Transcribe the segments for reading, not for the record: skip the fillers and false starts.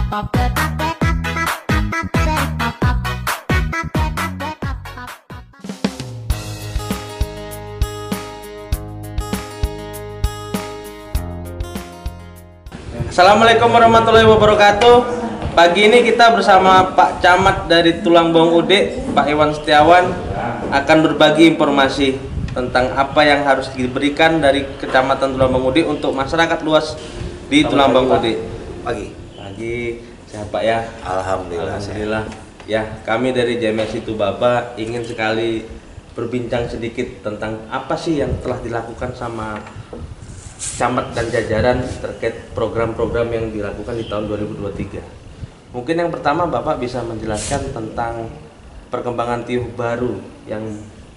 Assalamualaikum warahmatullahi wabarakatuh. Pagi ini kita bersama Pak Camat dari Tulang Bawang Udik, Pak Iwan Setiawan, akan berbagi informasi tentang apa yang harus diberikan dari Kecamatan Tulang Bawang Udik untuk masyarakat luas di Tulang Bawang Udik. Pagi, sehat Pak ya? Alhamdulillah. Ya, kami dari JMS Itu Baba ingin sekali berbincang sedikit tentang apa sih yang telah dilakukan sama Camat dan jajaran terkait program-program yang dilakukan di tahun 2023. Mungkin yang pertama Bapak bisa menjelaskan tentang perkembangan tiuh baru yang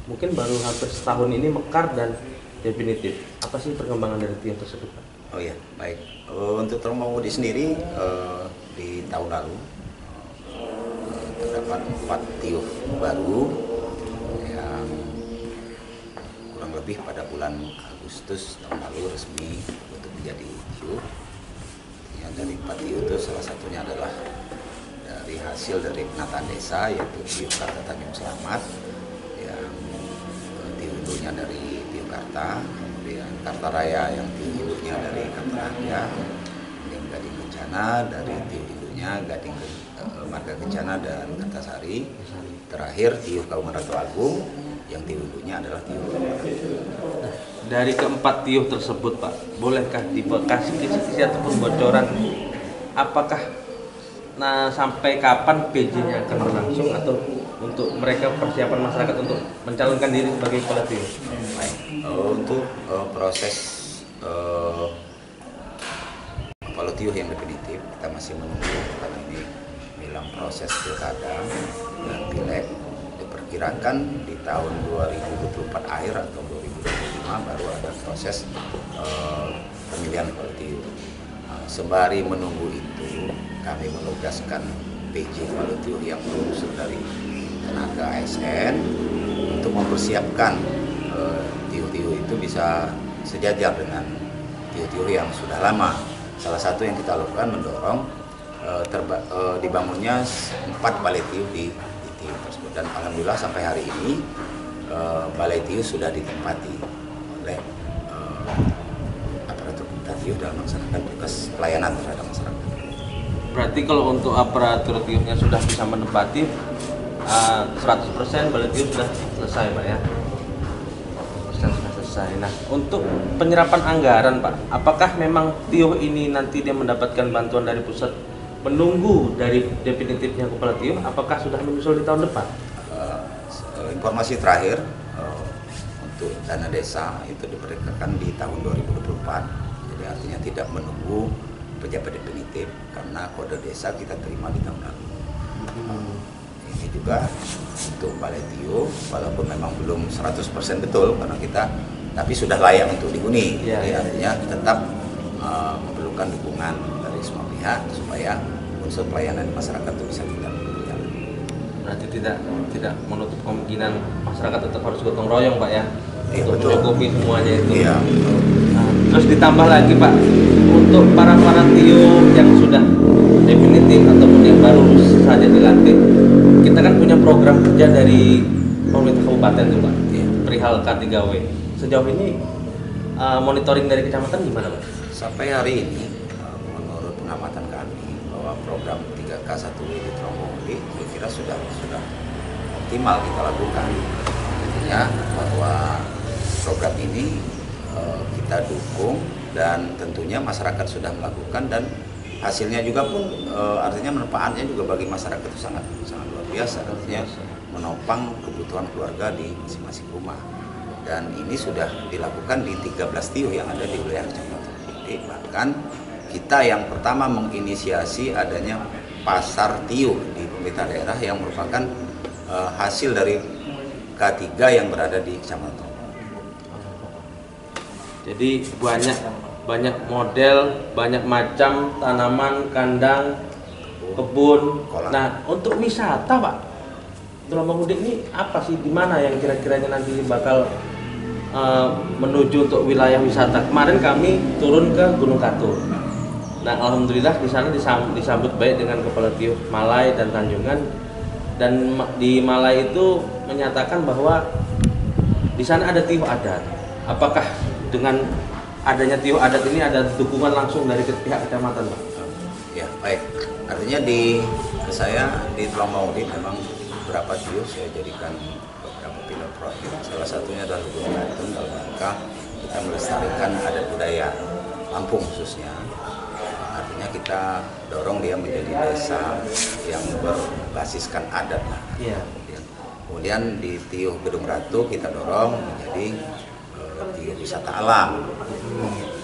mungkin baru hampir setahun ini mekar dan definitif. Apa sih perkembangan dari tiuh tersebut, Pak? Oh ya, baik. Untuk Tulang Bawang Udik sendiri di tahun lalu terdapat 4 tiuh baru yang kurang lebih pada bulan Agustus tahun lalu resmi untuk menjadi tiuh. Yang dari 4 tiuh itu salah satunya adalah dari hasil dari penataan desa, yaitu tiuh Karta Tanjung Selamat yang tiuh indunya dari tiuh Karta, kemudian Karta Raya yang tiuh indunya dari Karta Raya, kemudian Gading Kencana dari tiuh indunya Gading Marga Kencana dan Kartasari, terakhir tiuh Kauman Ratu Agung yang tiuh indunya adalah tiuh Dari keempat tiuh tersebut, Pak, bolehkah dikasih kisi-kisi ataupun bocoran apakah sampai kapan PJ-nya akan berlangsung atau untuk mereka persiapan masyarakat untuk mencalonkan diri sebagai kepala tiuh? Baik. Untuk proses kepala tiuh yang definitif kita masih menunggu karena ini dalam proses pilkada dan pileg. Diperkirakan di tahun 2024 akhir atau 2025 baru ada proses pemilihan kepala tiuh. Sembari menunggu itu, kami menugaskan PJ kepala tiuh yang lulus dari tenaga ASN untuk mempersiapkan tiuh-tiuh itu bisa sejajar dengan tiuh-tiuh yang sudah lama. Salah satu yang kita lakukan mendorong dibangunnya 4 balai tiuh di tiuh tersebut, dan alhamdulillah sampai hari ini balai tiuh sudah ditempati oleh aparatur tiuh dalam melaksanakan tugas pelayanan terhadap masyarakat. Berarti kalau untuk aparatur tiuhnya sudah bisa menempati 100% balai tiuh sudah selesai, Pak ya? 100% sudah selesai. Nah, untuk penyerapan anggaran, Pak, apakah memang tiuh ini nanti dia mendapatkan bantuan dari pusat menunggu dari definitifnya kepala tiuh? Apakah sudah menyusul di tahun depan? Informasi terakhir untuk dana desa itu diperkirakan di tahun 2024. Jadi artinya tidak menunggu pejabat definitif karena kode desa kita terima di tahun lalu. Ini juga untuk balai tiuh walaupun memang belum 100% betul karena kita tapi sudah layak untuk dihuni. Jadi artinya tetap memerlukan dukungan dari semua pihak supaya unsur pelayanan masyarakat itu bisa kita berjalan. Berarti tidak menutup kemungkinan masyarakat tetap harus gotong royong, Pak ya, untuk mencukupi semuanya itu. Iya. Nah, terus ditambah lagi, Pak, untuk para tiuh yang sudah definitif ataupun yang baru saja dilantik, kita kan punya program kerja dari pemerintah kabupaten tuh, Pak, perihal K3W. Sejauh ini monitoring dari kecamatan gimana, Pak? Sampai hari ini menurut pengamatan kami bahwa program 3K1W di Tulang Bawang Udik saya kira sudah optimal kita lakukan. Artinya bahwa program ini kita dukung dan tentunya masyarakat sudah melakukan dan hasilnya juga pun artinya manfaatnya juga bagi masyarakat itu sangat luar biasa. Artinya menopang kebutuhan keluarga di masing-masing rumah. Dan ini sudah dilakukan di 13 tiuh yang ada di wilayah Kecamatan Udik. Bahkan kita yang pertama menginisiasi adanya pasar tiuh di pemerintah daerah yang merupakan hasil dari K3 yang berada di Kecamatan. Jadi banyak model, banyak macam tanaman, kandang, kebun. Nah, untuk wisata, Pak, Tulang Bawang Udik ini apa sih, di mana yang kira-kiranya nanti bakal menuju untuk wilayah wisata? Kemarin kami turun ke Gunung Katur. Nah, alhamdulillah di sana disambut baik dengan Kepala Tiuh Malai dan Tanjungan, dan di Malai itu menyatakan bahwa di sana ada tiuh adat. Apakah dengan adanya tiuh adat ini ada dukungan langsung dari pihak kecamatan, Pak? Ya, baik. Artinya di saya di Tromaudi memang beberapa tiuh saya jadikan beberapa pilot proyek. Salah satunya adalah Gunung Katun dalam rangka kita melestarikan adat budaya Lampung khususnya. Artinya kita dorong dia menjadi desa yang berbasiskan adat. Iya. Kemudian di Tiuh Gedung Ratu kita dorong menjadi tiuh wisata alam.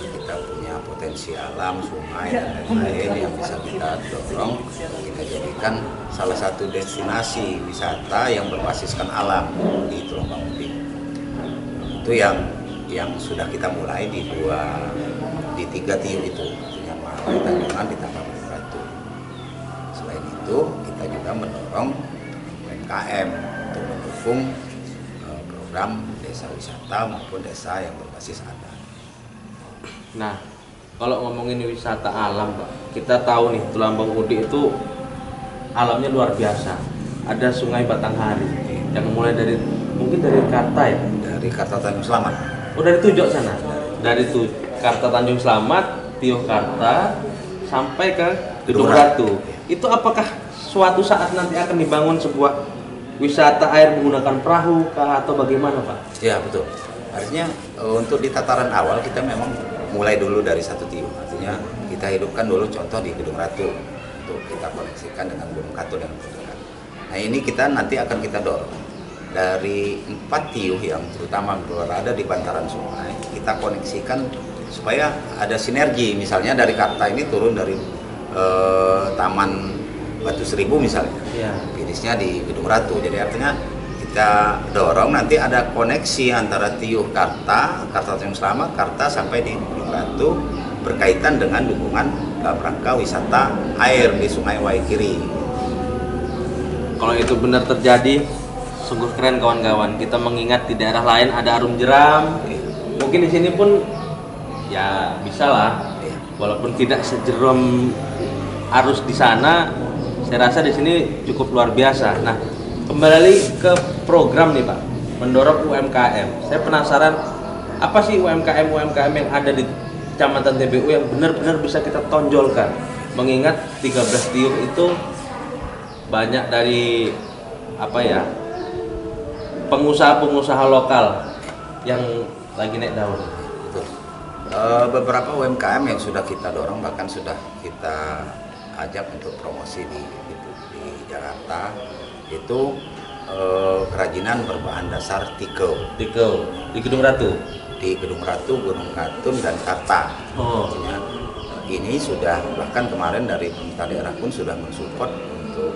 Kita punya potensi alam, sungai dan lain-lain yang bisa kita dorong, kita jadikan salah satu destinasi wisata yang berbasiskan alam di Tulungagung Uding. Itu yang sudah kita mulai di tiga tiuh itu, artinya Malai, Tanjungan ditambah Gedung Ratu. Selain itu kita juga mendorong UMKM untuk mendukung program desa wisata maupun desa yang berbasis adat. Nah, kalau ngomongin wisata alam, Pak, kita tahu nih Tulambang Udik itu alamnya luar biasa. Ada Sungai Batanghari yang mulai mungkin dari Karta ya? Dari Karta Tanjung Selamat. Oh, dari Tujok sana. Dari Karta Tanjung Selamat, Tiuh Karta sampai ke Gedung Ratu. Itu apakah suatu saat nanti akan dibangun sebuah wisata air menggunakan perahu kah atau bagaimana, Pak? Ya, betul. Artinya untuk di tataran awal kita memang mulai dulu dari satu tiuh. Artinya kita hidupkan dulu contoh di Gedung Ratu untuk kita koneksikan dengan Gunung Katun dan Tanjungan. Nah, ini kita nanti akan kita dorong dari 4 tiuh yang terutama berada di bantaran sungai, kita koneksikan supaya ada sinergi. Misalnya dari Karta ini turun dari Taman Batu Seribu misalnya, finishnya di Gedung Ratu. Jadi artinya kita dorong nanti ada koneksi antara tiuh Karta Tanjung Selamat, Karta sampai di Gedung Ratu berkaitan dengan dukungan dalam rangka wisata air di Sungai Waikiri. Kalau itu benar terjadi, sungguh keren kawan-kawan. Kita mengingat di daerah lain ada Arum Jeram, mungkin di sini pun ya bisa lah, walaupun tidak sejerom arus di sana. Saya rasa di sini cukup luar biasa. Nah, kembali ke program nih, Pak, mendorong UMKM. Saya penasaran, apa sih UMKM yang ada di Kecamatan TBU yang benar-benar bisa kita tonjolkan? Mengingat 13 tiuh itu banyak dari pengusaha-pengusaha lokal yang lagi naik daun. Betul. Beberapa UMKM yang sudah kita dorong, bahkan sudah kita ajak untuk promosi di Jakarta, itu kerajinan berbahan dasar tikau di Gedung Ratu, Gunung Katun dan Karta. Artinya, ini sudah bahkan kemarin dari pemerintah daerah pun sudah mensupport untuk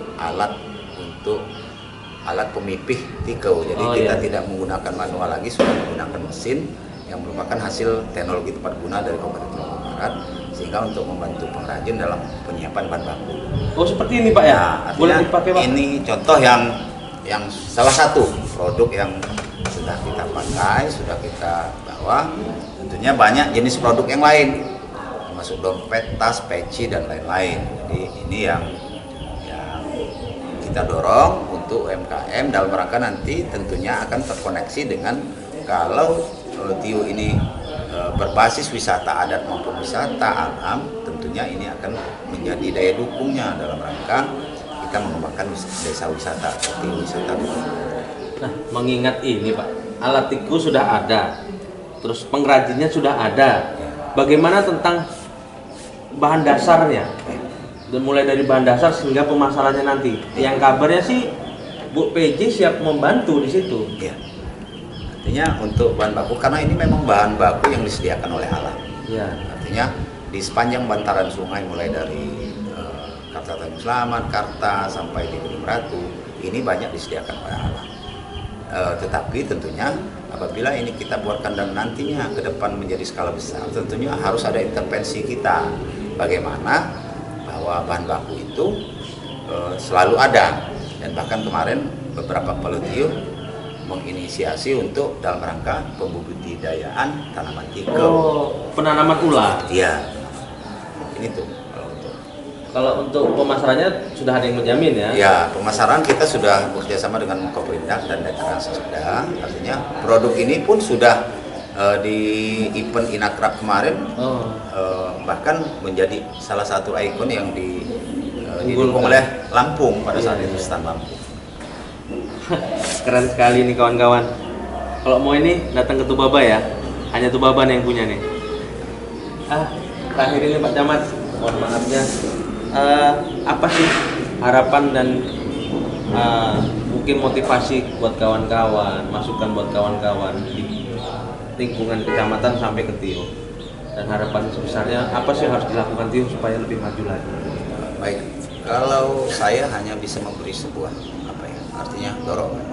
alat pemipih tikau. Jadi kita tidak menggunakan manual lagi, sudah menggunakan mesin yang merupakan hasil teknologi tepat guna dari Kabupaten Lombok Barat, sehingga untuk membantu pengrajin dalam penyiapan bahan baku. Oh, seperti ini, Pak ya? Nah, boleh dipakai, Pak? Ini contoh yang salah satu produk yang sudah kita pakai, sudah kita bawa. Tentunya banyak jenis produk yang lain, termasuk dompet, tas, peci dan lain-lain. Jadi ini yang kita dorong untuk UMKM dalam rangka nanti tentunya akan terkoneksi dengan kalau tiuh ini berbasis wisata adat maupun wisata alam, tentunya ini akan menjadi daya dukungnya dalam rangka kita mengembangkan desa wisata seperti wisata. Nah, mengingat ini, Pak, alat tiku sudah ada, terus pengrajinnya sudah ada. Bagaimana tentang bahan dasarnya? Dan mulai dari bahan dasar sehingga pemasarannya nanti. Yang kabarnya sih Bu PJ siap membantu di situ. Ya. Artinya untuk bahan baku, karena ini memang bahan baku yang disediakan oleh alam. Ya. Artinya di sepanjang bantaran sungai mulai dari Karta Tanjung Selamat, Karta sampai di Gedung Ratu, ini banyak disediakan oleh alam. Tetapi tentunya apabila ini kita buatkan dan nantinya ke depan menjadi skala besar, tentunya harus ada intervensi kita. Bagaimana bahwa bahan baku itu selalu ada, dan bahkan kemarin beberapa pelatihan menginisiasi untuk dalam rangka pembudidayaan tanaman tikau. Oh, penanaman ular. Iya. itu. Kalau untuk pemasarannya sudah ada yang menjamin ya? Ya, pemasaran kita sudah bekerjasama dengan Koprindak dan Dekranasa sudah. Artinya produk ini pun sudah di event Inakrab kemarin bahkan menjadi salah satu ikon yang didukung oleh Lampung pada saat itu, stand Lampung. Keren sekali nih kawan-kawan. Kalau mau ini datang ke Tubaba ya, hanya Tubaba yang punya nih. Terakhir ini Pak Camat, mohon maafnya. Apa sih harapan dan mungkin motivasi buat kawan-kawan, masukan buat kawan-kawan di lingkungan kecamatan sampai ke Tio, dan harapan sebesarnya apa sih yang harus dilakukan Tio supaya lebih maju lagi? Baik, kalau saya hanya bisa memberi sebuah artinya dorongan,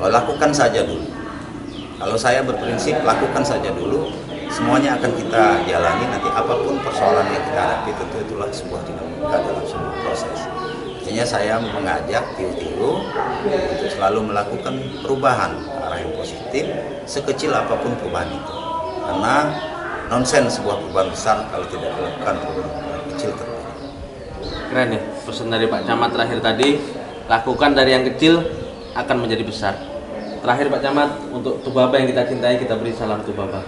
lakukan saja dulu. Kalau saya berprinsip lakukan saja dulu, semuanya akan kita jalani. Nanti apapun persoalan yang kita hadapi, tentu itulah sebuah dinamika dalam sebuah proses. Artinya saya mengajak Tio untuk selalu melakukan perubahan ke arah yang positif, sekecil apapun perubahan itu. Karena nonsens sebuah perubahan besar kalau tidak dilakukan perubahan kecil terjadi. Keren ya, pesan dari Pak Camat terakhir tadi, lakukan dari yang kecil akan menjadi besar. Terakhir Pak Camat, untuk Tubaba yang kita cintai, kita beri salam Tubaba.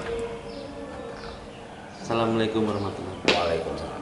Assalamualaikum warahmatullahi wabarakatuh. Waalaikumsalam.